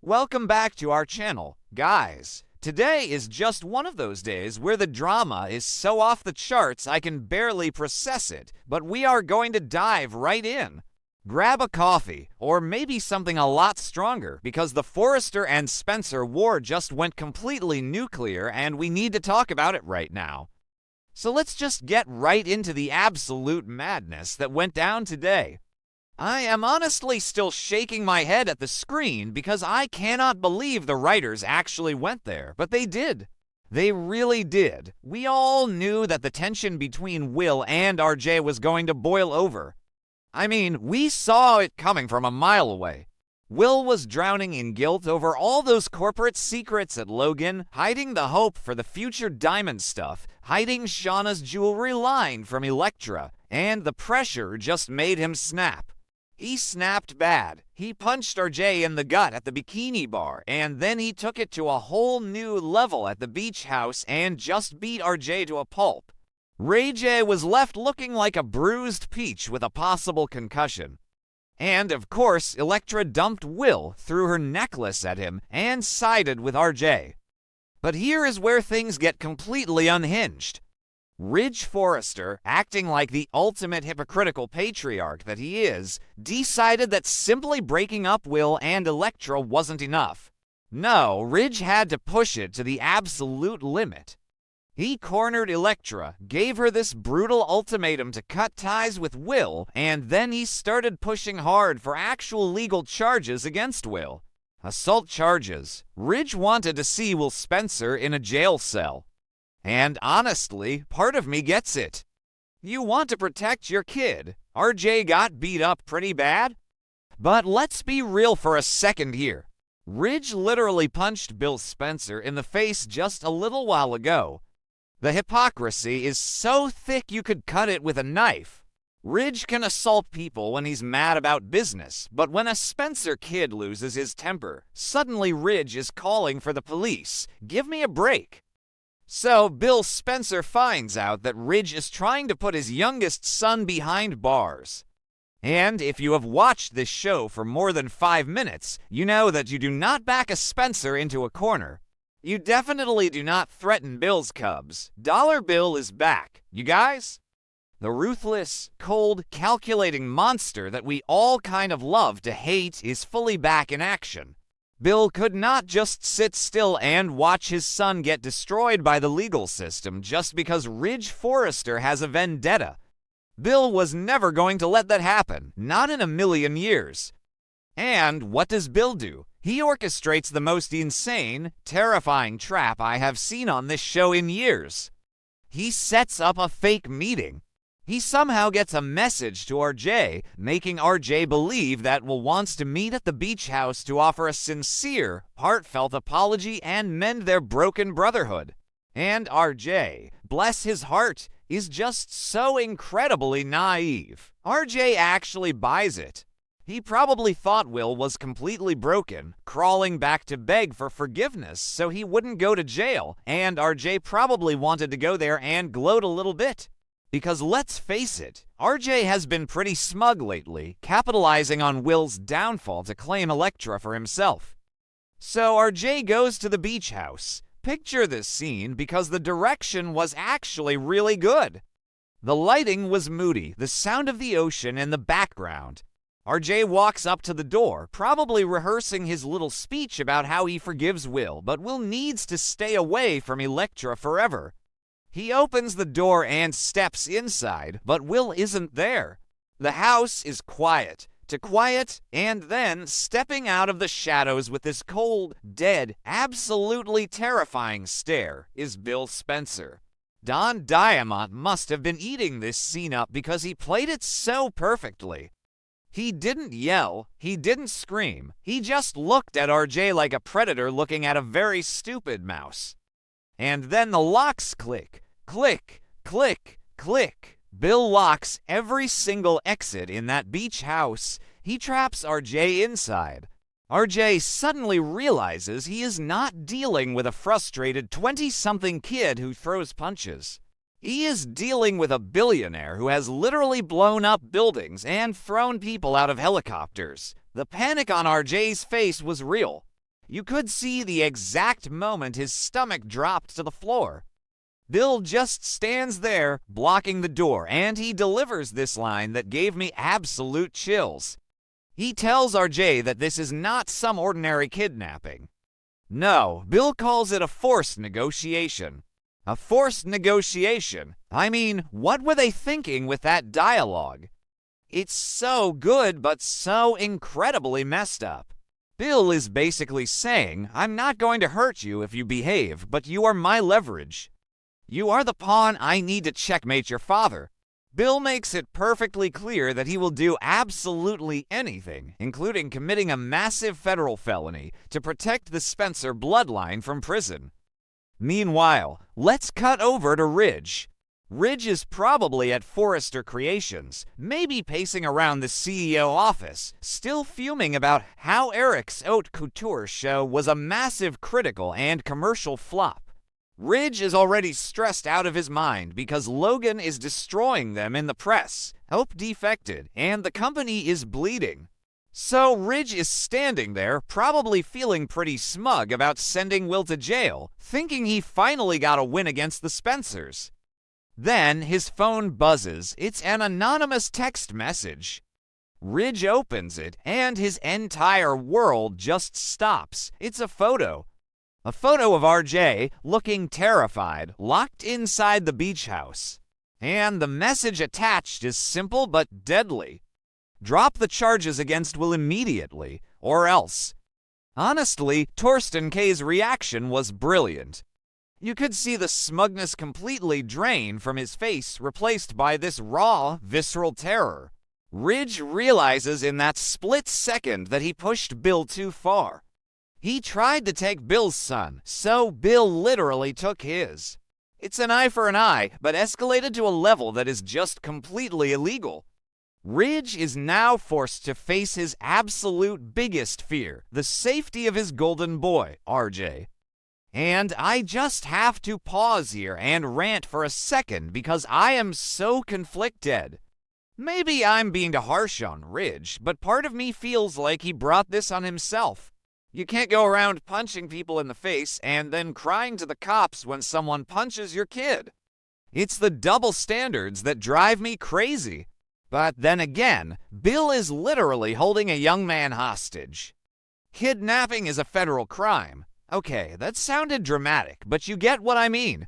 Welcome back to our channel, guys. Today is just one of those days where the drama is so off the charts I can barely process it, but we are going to dive right in. Grab a coffee, or maybe something a lot stronger, because the Forrester and Spencer war just went completely nuclear and we need to talk about it right now. So let's just get right into the absolute madness that went down today. I am honestly still shaking my head at the screen because I cannot believe the writers actually went there, but they did. They really did. We all knew that the tension between Will and RJ was going to boil over. I mean, we saw it coming from a mile away. Will was drowning in guilt over all those corporate secrets at Logan, hiding the hope for the future diamond stuff, hiding Shauna's jewelry line from Elektra, and the pressure just made him snap. He snapped bad. He punched RJ in the gut at the bikini bar, and then he took it to a whole new level at the beach house and just beat RJ to a pulp. Ray J was left looking like a bruised peach with a possible concussion. And, of course, Elektra dumped Will, threw her necklace at him, and sided with RJ. But here is where things get completely unhinged. Ridge Forrester, acting like the ultimate hypocritical patriarch that he is, decided that simply breaking up Will and Elektra wasn't enough. No, Ridge had to push it to the absolute limit. He cornered Elektra, gave her this brutal ultimatum to cut ties with Will, and then he started pushing hard for actual legal charges against Will. Assault charges. Ridge wanted to see Will Spencer in a jail cell. And honestly, part of me gets it. You want to protect your kid. RJ got beat up pretty bad. But let's be real for a second here. Ridge literally punched Bill Spencer in the face just a little while ago. The hypocrisy is so thick you could cut it with a knife. Ridge can assault people when he's mad about business, but when a Spencer kid loses his temper, suddenly Ridge is calling for the police. Give me a break. So Bill Spencer finds out that Ridge is trying to put his youngest son behind bars. And if you have watched this show for more than 5 minutes, you know that you do not back a Spencer into a corner. You definitely do not threaten Bill's cubs. Dollar Bill is back. You guys? The ruthless, cold, calculating monster that we all kind of love to hate is fully back in action. Bill could not just sit still and watch his son get destroyed by the legal system just because Ridge Forrester has a vendetta. Bill was never going to let that happen, not in a million years. And what does Bill do? He orchestrates the most insane, terrifying trap I have seen on this show in years. He sets up a fake meeting. He somehow gets a message to RJ, making RJ believe that Will wants to meet at the beach house to offer a sincere, heartfelt apology and mend their broken brotherhood. And RJ, bless his heart, is just so incredibly naive. RJ actually buys it. He probably thought Will was completely broken, crawling back to beg for forgiveness so he wouldn't go to jail, and RJ probably wanted to go there and gloat a little bit. Because let's face it, RJ has been pretty smug lately, capitalizing on Will's downfall to claim Elektra for himself. So RJ goes to the beach house. Picture this scene because the direction was actually really good. The lighting was moody, the sound of the ocean in the background. RJ walks up to the door, probably rehearsing his little speech about how he forgives Will, but Will needs to stay away from Elektra forever. He opens the door and steps inside, but Will isn't there. The house is quiet, and then stepping out of the shadows with this cold, dead, absolutely terrifying stare is Bill Spencer. Don Diamont must have been eating this scene up because he played it so perfectly. He didn't yell, he didn't scream, he just looked at RJ like a predator looking at a very stupid mouse. And then the locks click, click, click, click. Bill locks every single exit in that beach house. He traps RJ inside. RJ suddenly realizes he is not dealing with a frustrated 20-something kid who throws punches. He is dealing with a billionaire who has literally blown up buildings and thrown people out of helicopters. The panic on RJ's face was real. You could see the exact moment his stomach dropped to the floor. Bill just stands there, blocking the door, and he delivers this line that gave me absolute chills. He tells RJ that this is not some ordinary kidnapping. No, Bill calls it a forced negotiation. A forced negotiation? I mean, what were they thinking with that dialogue? It's so good, but so incredibly messed up. Bill is basically saying, I'm not going to hurt you if you behave, but you are my leverage. You are the pawn I need to checkmate your father. Bill makes it perfectly clear that he will do absolutely anything, including committing a massive federal felony, to protect the Spencer bloodline from prison. Meanwhile, let's cut over to Ridge. Ridge is probably at Forrester Creations, maybe pacing around the CEO office, still fuming about how Eric's haute couture show was a massive critical and commercial flop. Ridge is already stressed out of his mind because Logan is destroying them in the press, Hope defected, and the company is bleeding. So Ridge is standing there, probably feeling pretty smug about sending Will to jail, thinking he finally got a win against the Spencers. Then his phone buzzes. It's an anonymous text message. Ridge opens it, and his entire world just stops. It's a photo. A photo of RJ, looking terrified, locked inside the beach house. And the message attached is simple but deadly. Drop the charges against Will immediately, or else. Honestly, Torsten K's reaction was brilliant. You could see the smugness completely drain from his face, replaced by this raw, visceral terror. Ridge realizes in that split second that he pushed Bill too far. He tried to take Bill's son, so Bill literally took his. It's an eye for an eye, but escalated to a level that is just completely illegal. Ridge is now forced to face his absolute biggest fear, the safety of his golden boy, RJ. And I just have to pause here and rant for a second because I am so conflicted. Maybe I'm being too harsh on Ridge, but part of me feels like he brought this on himself. You can't go around punching people in the face and then crying to the cops when someone punches your kid. It's the double standards that drive me crazy. But then again, Bill is literally holding a young man hostage. Kidnapping is a federal crime. Okay, that sounded dramatic, but you get what I mean.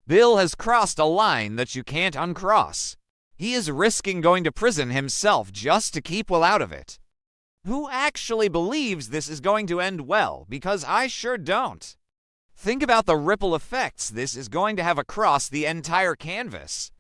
Bill has crossed a line that you can't uncross. He is risking going to prison himself just to keep Will out of it. Who actually believes this is going to end well? Because I sure don't. Think about the ripple effects this is going to have across the entire canvas.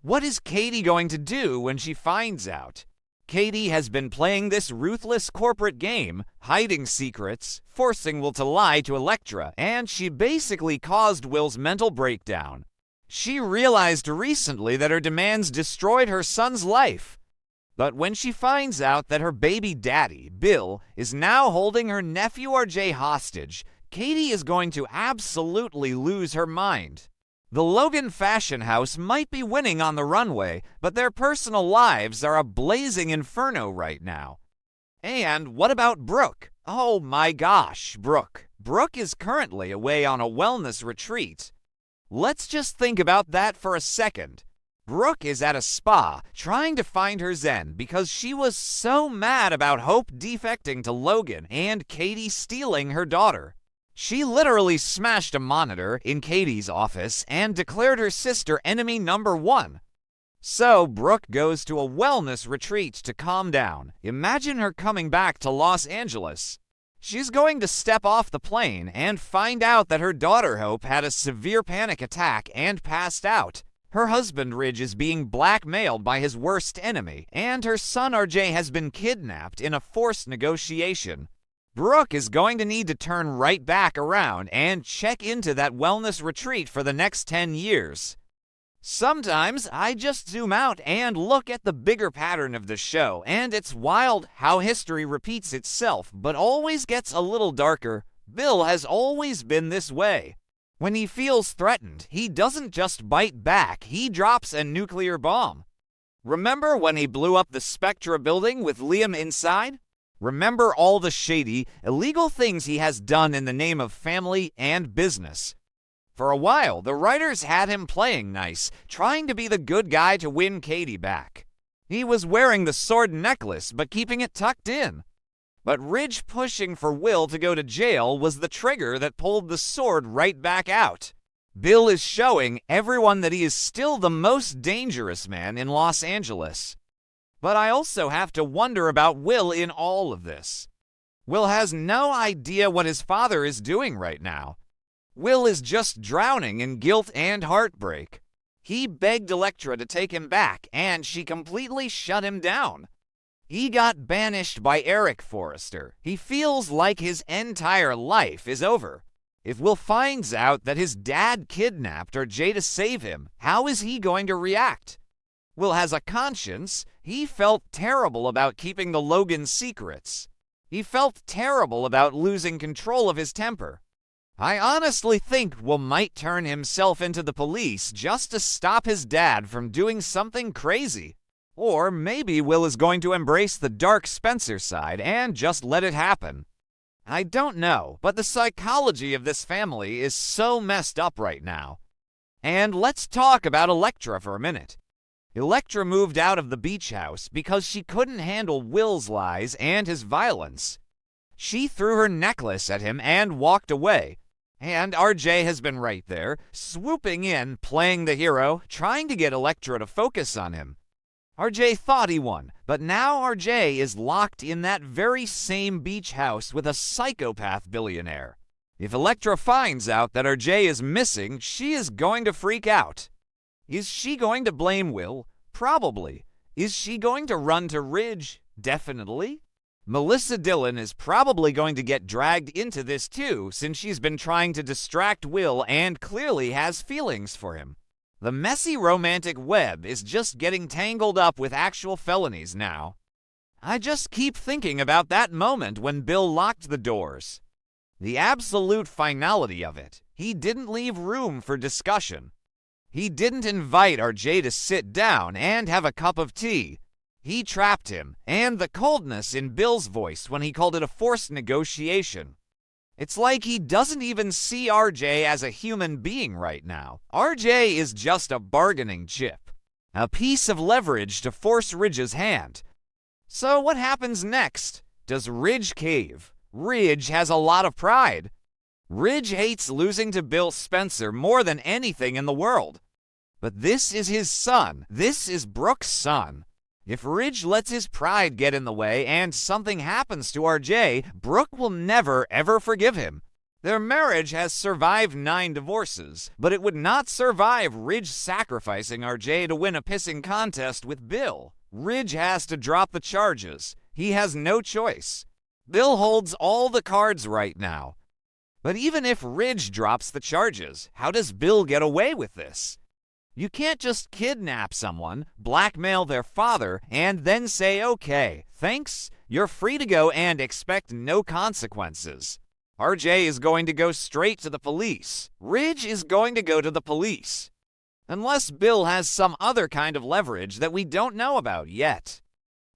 What is Katie going to do when she finds out? Katie has been playing this ruthless corporate game, hiding secrets, forcing Will to lie to Elektra, and she basically caused Will's mental breakdown. She realized recently that her demands destroyed her son's life. But when she finds out that her baby daddy, Bill, is now holding her nephew RJ hostage, Katie is going to absolutely lose her mind. The Logan fashion house might be winning on the runway, but their personal lives are a blazing inferno right now. And what about Brooke? Oh my gosh, Brooke. Brooke is currently away on a wellness retreat. Let's just think about that for a second. Brooke is at a spa trying to find her zen because she was so mad about Hope defecting to Logan and Katie stealing her daughter. She literally smashed a monitor in Katie's office and declared her sister enemy number one. So Brooke goes to a wellness retreat to calm down. Imagine her coming back to Los Angeles. She's going to step off the plane and find out that her daughter Hope had a severe panic attack and passed out. Her husband Ridge is being blackmailed by his worst enemy, and her son RJ has been kidnapped in a forced negotiation. Brooke is going to need to turn right back around and check into that wellness retreat for the next 10 years. Sometimes I just zoom out and look at the bigger pattern of the show, and it's wild how history repeats itself, but always gets a little darker. Bill has always been this way. When he feels threatened, he doesn't just bite back, he drops a nuclear bomb. Remember when he blew up the Spectra building with Liam inside? Remember all the shady, illegal things he has done in the name of family and business. For a while, the writers had him playing nice, trying to be the good guy to win Katie back. He was wearing the sword necklace, but keeping it tucked in. But Ridge pushing for Will to go to jail was the trigger that pulled the sword right back out. Bill is showing everyone that he is still the most dangerous man in Los Angeles. But I also have to wonder about Will in all of this. Will has no idea what his father is doing right now. Will is just drowning in guilt and heartbreak. He begged Elektra to take him back, and she completely shut him down. He got banished by Eric Forrester. He feels like his entire life is over. If Will finds out that his dad kidnapped RJ to save him, how is he going to react? Will has a conscience. He felt terrible about keeping the Logan secrets. He felt terrible about losing control of his temper. I honestly think Will might turn himself into the police just to stop his dad from doing something crazy. Or maybe Will is going to embrace the dark Spencer side and just let it happen. I don't know, but the psychology of this family is so messed up right now. And let's talk about Elektra for a minute. Elektra moved out of the beach house because she couldn't handle Will's lies and his violence. She threw her necklace at him and walked away. And RJ has been right there, swooping in, playing the hero, trying to get Elektra to focus on him. RJ thought he won, but now RJ is locked in that very same beach house with a psychopath billionaire. If Elektra finds out that RJ is missing, she is going to freak out. Is she going to blame Will? Probably. Is she going to run to Ridge? Definitely. Melissa Dillon is probably going to get dragged into this too, since she's been trying to distract Will and clearly has feelings for him. The messy romantic web is just getting tangled up with actual felonies now. I just keep thinking about that moment when Bill locked the doors. The absolute finality of it. He didn't leave room for discussion. He didn't invite RJ to sit down and have a cup of tea. He trapped him, and the coldness in Bill's voice when he called it a forced negotiation. It's like he doesn't even see RJ as a human being right now. RJ is just a bargaining chip, a piece of leverage to force Ridge's hand. So what happens next? Does Ridge cave? Ridge has a lot of pride. Ridge hates losing to Bill Spencer more than anything in the world. But this is his son. This is Brooke's son. If Ridge lets his pride get in the way and something happens to RJ, Brooke will never ever forgive him. Their marriage has survived 9 divorces, but it would not survive Ridge sacrificing RJ to win a pissing contest with Bill. Ridge has to drop the charges. He has no choice. Bill holds all the cards right now. But even if Ridge drops the charges, how does Bill get away with this? You can't just kidnap someone, blackmail their father, and then say, okay, thanks, you're free to go and expect no consequences. RJ is going to go straight to the police. Ridge is going to go to the police. Unless Bill has some other kind of leverage that we don't know about yet.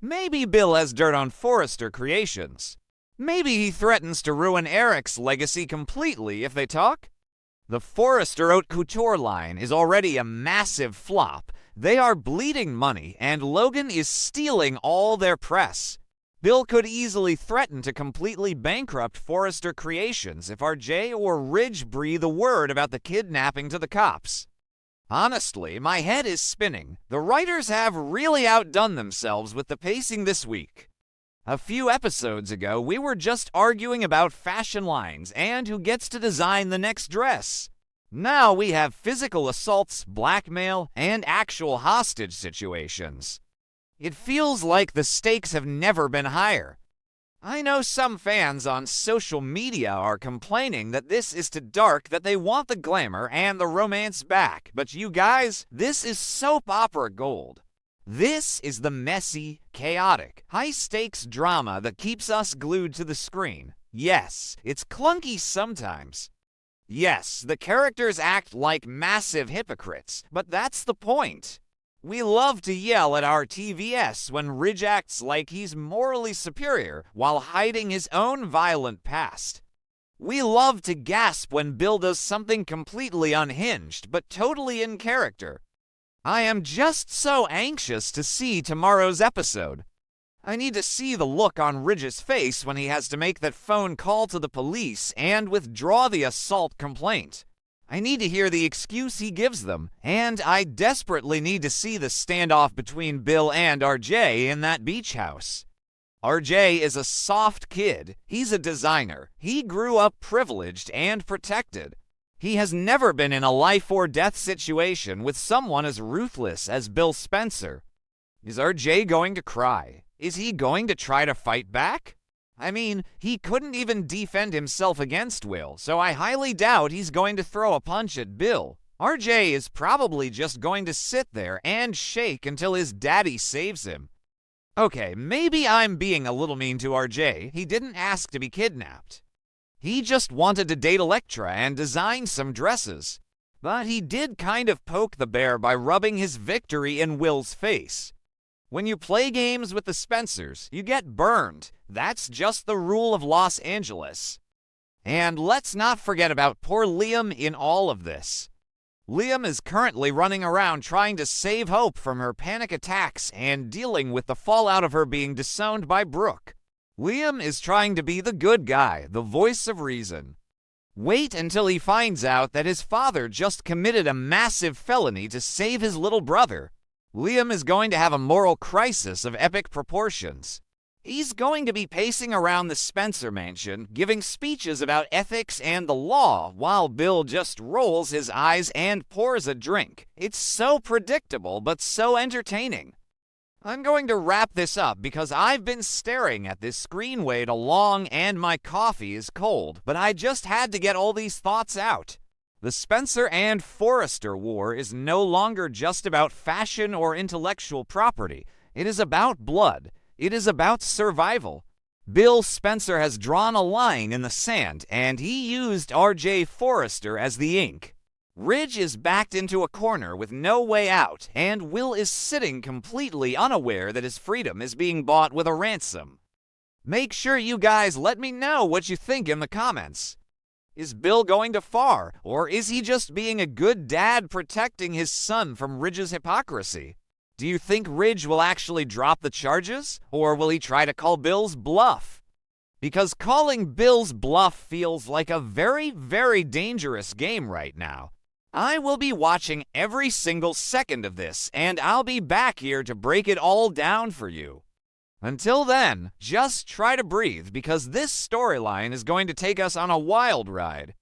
Maybe Bill has dirt on Forrester Creations. Maybe he threatens to ruin Eric's legacy completely if they talk. The Forrester Haute Couture line is already a massive flop. They are bleeding money, and Logan is stealing all their press. Bill could easily threaten to completely bankrupt Forrester Creations if RJ or Ridge breathe a word about the kidnapping to the cops. Honestly, my head is spinning. The writers have really outdone themselves with the pacing this week. A few episodes ago, we were just arguing about fashion lines and who gets to design the next dress. Now we have physical assaults, blackmail, and actual hostage situations. It feels like the stakes have never been higher. I know some fans on social media are complaining that this is too dark, that they want the glamour and the romance back, but you guys, this is soap opera gold. This is the messy, chaotic, high-stakes drama that keeps us glued to the screen. Yes, it's clunky sometimes. Yes, the characters act like massive hypocrites, but that's the point. We love to yell at our TVS when Ridge acts like he's morally superior while hiding his own violent past. We love to gasp when Bill does something completely unhinged but totally in character. I am just so anxious to see tomorrow's episode. I need to see the look on Ridge's face when he has to make that phone call to the police and withdraw the assault complaint. I need to hear the excuse he gives them, and I desperately need to see the standoff between Bill and RJ in that beach house. RJ is a soft kid. He's a designer. He grew up privileged and protected. He has never been in a life or death situation with someone as ruthless as Bill Spencer. Is RJ going to cry? Is he going to try to fight back? I mean, he couldn't even defend himself against Will, so I highly doubt he's going to throw a punch at Bill. RJ is probably just going to sit there and shake until his daddy saves him. Okay, maybe I'm being a little mean to RJ. He didn't ask to be kidnapped. He just wanted to date Elektra and design some dresses. But he did kind of poke the bear by rubbing his victory in Will's face. When you play games with the Spencers, you get burned. That's just the rule of Los Angeles. And let's not forget about poor Liam in all of this. Liam is currently running around trying to save Hope from her panic attacks and dealing with the fallout of her being disowned by Brooke. Liam is trying to be the good guy, the voice of reason. Wait until he finds out that his father just committed a massive felony to save his little brother. Liam is going to have a moral crisis of epic proportions. He's going to be pacing around the Spencer mansion, giving speeches about ethics and the law, while Bill just rolls his eyes and pours a drink. It's so predictable, but so entertaining. I'm going to wrap this up because I've been staring at this screen way too long and my coffee is cold, but I just had to get all these thoughts out. The Spencer and Forrester war is no longer just about fashion or intellectual property. It is about blood. It is about survival. Bill Spencer has drawn a line in the sand, and he used R.J. Forrester as the ink. Ridge is backed into a corner with no way out, and Will is sitting completely unaware that his freedom is being bought with a ransom. Make sure you guys let me know what you think in the comments. Is Bill going too far, or is he just being a good dad protecting his son from Ridge's hypocrisy? Do you think Ridge will actually drop the charges, or will he try to call Bill's bluff? Because calling Bill's bluff feels like a very, very dangerous game right now. I will be watching every single second of this, and I'll be back here to break it all down for you. Until then, just try to breathe because this storyline is going to take us on a wild ride.